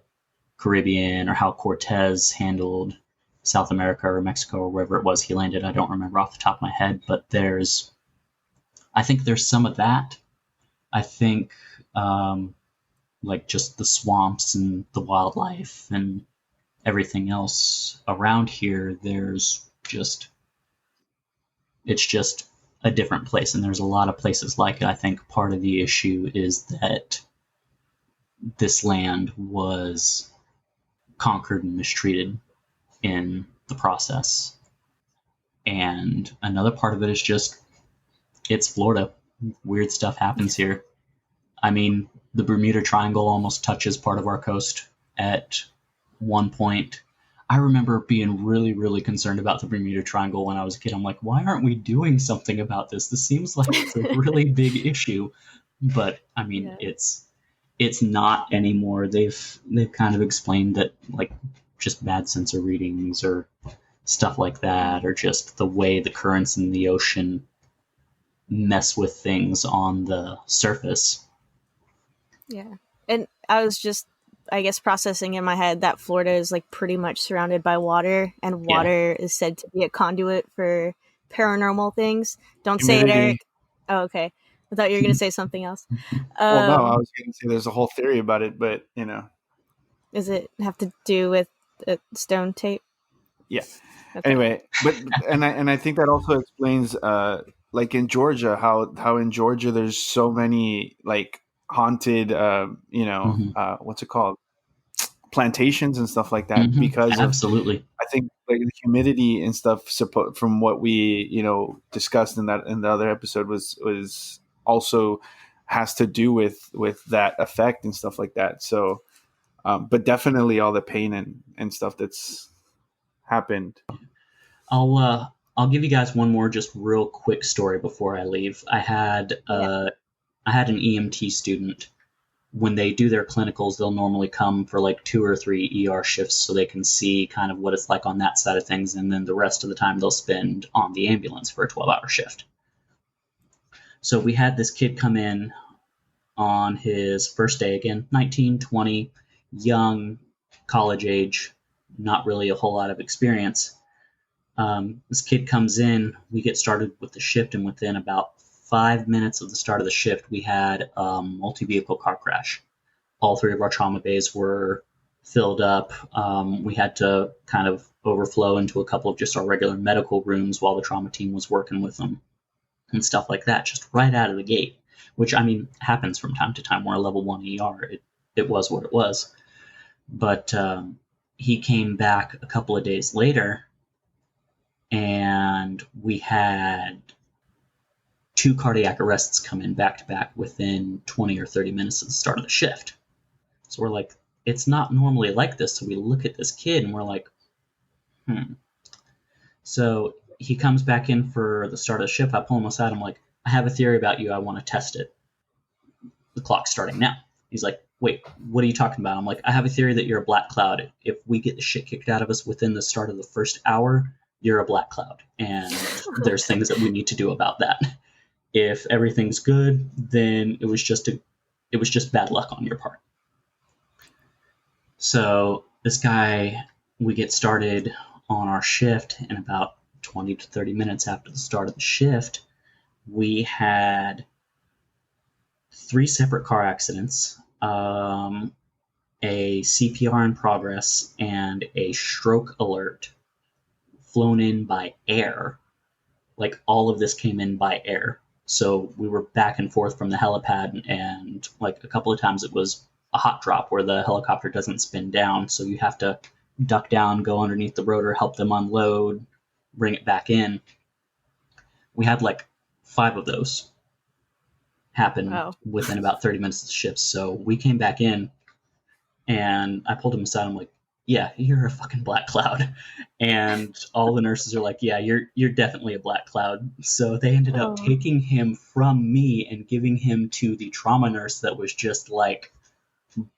Caribbean or how Cortez handled South America or Mexico or wherever it was he landed. I don't remember off the top of my head, but I think there's some of that. I think like just the swamps and the wildlife and everything else around here, it's just a different place. And there's a lot of places like it. I think part of the issue is that this land was conquered and mistreated in the process. And another part of it is just, it's Florida. Weird stuff happens here. I mean, the Bermuda Triangle almost touches part of our coast at one point. I remember being really, really concerned about the Bermuda Triangle when I was a kid. I'm like, why aren't we doing something about this? This seems like it's a really big issue. But I mean, it's not anymore. They've kind of explained that like just bad sensor readings or stuff like that, or just the way the currents in the ocean mess with things on the surface. Yeah. And I was just, I guess, processing in my head that Florida is like pretty much surrounded by water, and water is said to be a conduit for paranormal things. Don't Humidity. say it, Eric. Oh, okay. I thought you were going to say something else. Well, no, I was going to say there's a whole theory about it, but Does it have to do with stone tape? Yeah. Okay. Anyway, but and I think that also explains like in Georgia how in Georgia there's so many like haunted what's it called, plantations and stuff like that because absolutely. I think like the humidity and stuff from what we discussed in the other episode was also has to do with that effect and stuff like that. So but definitely all the pain and stuff that's happened. I'll give you guys one more just real quick story before I leave. I had an EMT student. When they do their clinicals, they'll normally come for like 2 or 3 ER shifts so they can see kind of what it's like on that side of things, and then the rest of the time they'll spend on the ambulance for a 12-hour shift. So we had this kid come in on his first day, again, 19, 20, young, college age, not really a whole lot of experience. This kid comes in, we get started with the shift, and within about 5 minutes of the start of the shift, we had a multi-vehicle car crash. All 3 of our trauma bays were filled up. We had to kind of overflow into a couple of just our regular medical rooms while the trauma team was working with them and stuff like that, just right out of the gate, which, I mean, happens from time to time. We're a level 1 ER. It was what it was. But he came back a couple of days later, and we had 2 cardiac arrests come in back to back within 20 or 30 minutes of the start of the shift. So we're like, it's not normally like this. So we look at this kid and we're like, So he comes back in for the start of the shift. I pull him aside. I'm like, I have a theory about you. I want to test it. The clock's starting now. He's like, wait, what are you talking about? I'm like, I have a theory that you're a black cloud. If we get the shit kicked out of us within the start of the first hour, you're a black cloud. And there's things that we need to do about that. If everything's good, then it was just bad luck on your part. So this guy, we get started on our shift, and about 20 to 30 minutes after the start of the shift, we had 3 separate car accidents, a CPR in progress, and a stroke alert flown in by air. Like, all of this came in by air. So we were back and forth from the helipad, and like a couple of times it was a hot drop where the helicopter doesn't spin down, so you have to duck down, go underneath the rotor, help them unload, bring it back in. We had like 5 of those happen Wow. within about 30 minutes of the shift. So we came back in, and I pulled him aside. I'm like, yeah, you're a fucking black cloud. And all the nurses are like, yeah, you're definitely a black cloud. So they ended up Oh. taking him from me and giving him to the trauma nurse that was just like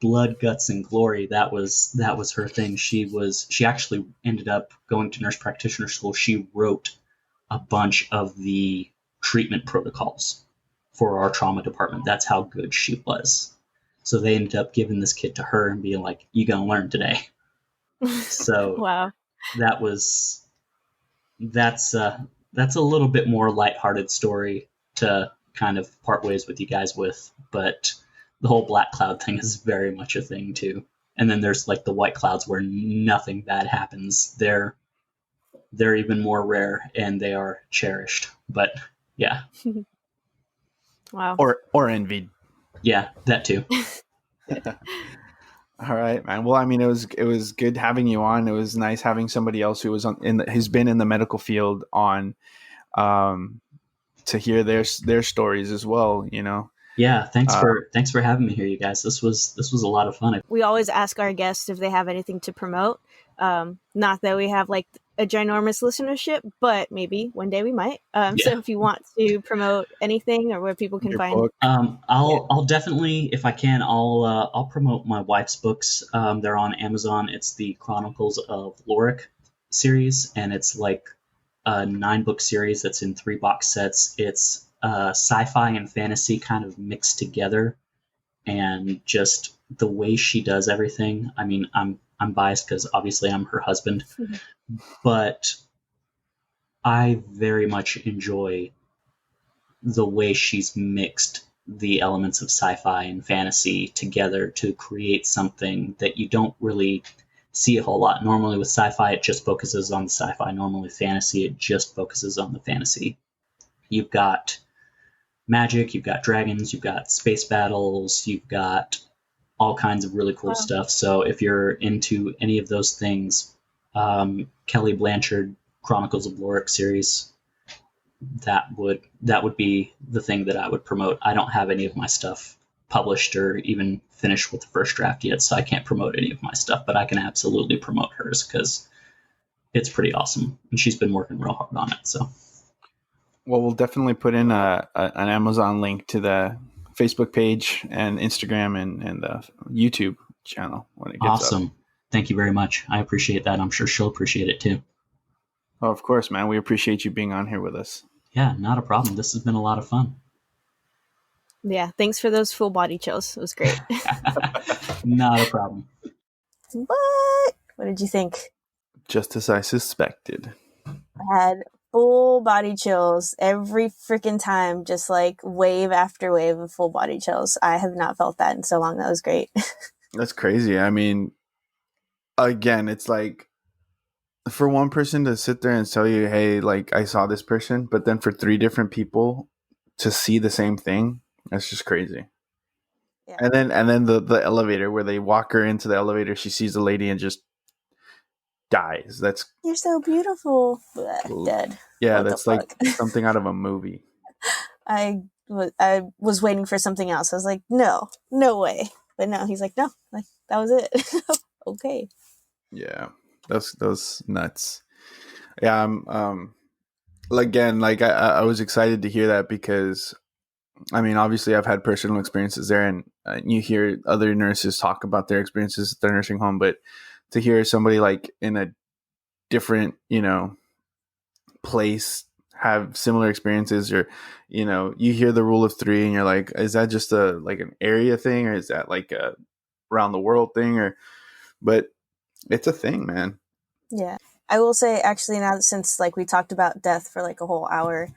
blood, guts, and glory. That was her thing. She actually ended up going to nurse practitioner school. She wrote a bunch of the treatment protocols for our trauma department. That's how good she was. So they ended up giving this kid to her and being like, "You gonna learn today." So Wow. that was that's a little bit more lighthearted story to kind of part ways with you guys with, but the whole black cloud thing is very much a thing too. And then there's like the white clouds where nothing bad happens. They're even more rare and they are cherished. But yeah, Wow. Or envied. yeah, that too. All right, man. Well, I mean, it was good having you on. It was nice having somebody else who was who's been in the medical field on, um, to hear their stories as well. You know. Yeah, Uh, thanks for having me here, you guys. This was a lot of fun. We always ask our guests if they have anything to promote. Not that we have like a ginormous listenership, but maybe one day we might. Yeah. So if you want to promote anything or where people can your find. book. I'll definitely, if I can, I'll promote my wife's books. They're on Amazon. It's the Chronicles of Lorrek series, and it's like a 9-book series that's in 3 box sets. It's sci-fi and fantasy kind of mixed together, and just the way she does everything. I mean, I'm biased because obviously I'm her husband, but I very much enjoy the way she's mixed the elements of sci-fi and fantasy together to create something that you don't really see a whole lot. Normally with sci-fi, it just focuses on the sci-fi. Normally with fantasy, it just focuses on the fantasy. You've got magic, you've got dragons, you've got space battles, you've got all kinds of really cool Wow. stuff. So if you're into any of those things, Kelly Blanchard Chronicles of Lorrek series, that would be the thing that I would promote. I don't have any of my stuff published or even finished with the first draft yet, so I can't promote any of my stuff, but I can absolutely promote hers because it's pretty awesome, and she's been working real hard on it. So, Well, we'll definitely put in an Amazon link to the Facebook page and Instagram and the YouTube channel when it gets up. awesome. Thank you very much. I appreciate that. I'm sure she'll appreciate it too. Oh, of course, man. We appreciate you being on here with us. Yeah, not a problem. This has been a lot of fun. Yeah. Thanks for those full body chills. It was great. Not a problem. What did you think? Just as I suspected. I had full body chills every freaking time, just like wave after wave of full body chills. I have not felt that in so long. That was great. That's crazy. I mean, again, it's like for one person to sit there and tell you, hey, like I saw this person, but then for 3 different people to see the same thing, that's just crazy. Yeah. And then the elevator where they walk her into the elevator, she sees the lady and just dies. That's You're so beautiful. Blech, dead. yeah, What the that's like fuck? something out of a movie. I was waiting for something else. I was like, no way. But no, he's like, no, like that was it. Okay. Yeah, that's nuts. Yeah, again, like I was excited to hear that because, I mean, obviously I've had personal experiences there, and you hear other nurses talk about their experiences at their nursing home, but to hear somebody like in a different, place have similar experiences, or you hear the rule of 3 and you're like, is that just like an area thing, or is that like a around the world thing, but it's a thing, man. Yeah. I will say actually now, since like we talked about death for like a whole hour,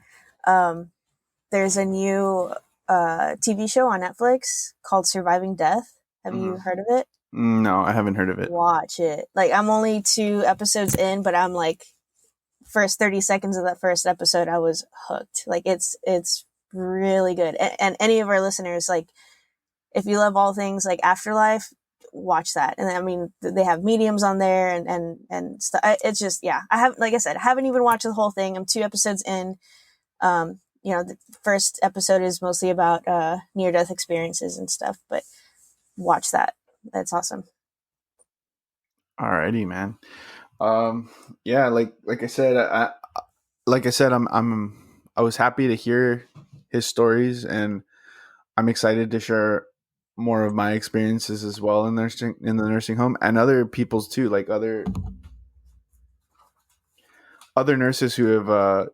there's a new TV show on Netflix called Surviving Death. Have you heard of it? No, I haven't heard of it. Watch it. Like I'm only 2 episodes in, but I'm like first 30 seconds of that first episode I was hooked. Like it's really good. And any of our listeners, like if you love all things like afterlife, watch that. And I mean, they have mediums on there and stuff. It's just, yeah, I have, like I said, I haven't even watched the whole thing. I'm 2 episodes in. The first episode is mostly about near death experiences and stuff, but watch that. That's awesome. Alrighty, man. Yeah, like I said, I was happy to hear his stories, and I'm excited to share more of my experiences as well in the nursing home, and other people's too, like other nurses who have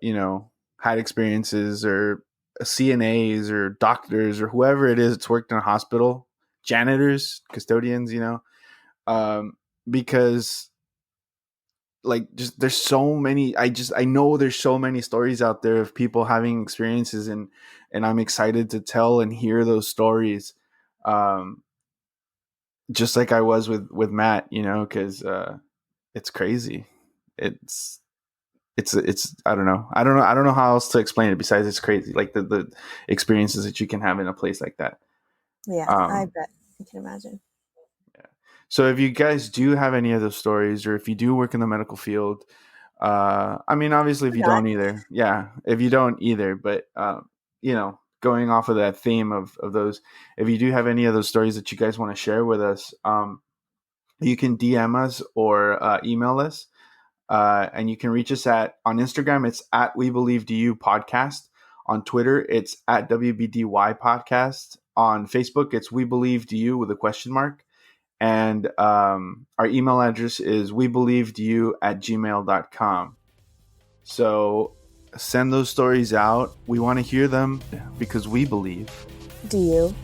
had experiences, or CNAs or doctors or whoever it is that's worked in a hospital, janitors, custodians, because like just there's so many, I know there's so many stories out there of people having experiences, and I'm excited to tell and hear those stories, just like I was with Matt, because it's crazy. It's I don't know how else to explain it besides it's crazy, like the experiences that you can have in a place like that. Yeah, I bet. I can imagine. So if you guys do have any of those stories, or if you do work in the medical field, I mean, obviously, if you don't either, if you don't either, but going off of that theme of those, if you do have any of those stories that you guys want to share with us, you can DM us or email us, and you can reach us on Instagram. It's at We Believe You Podcast. On Twitter, it's at WBDY Podcast. On Facebook, it's We Believe You with a question mark. And our email address is webelievedyou@gmail.com. So send those stories out. We want to hear them because we believe. Do you?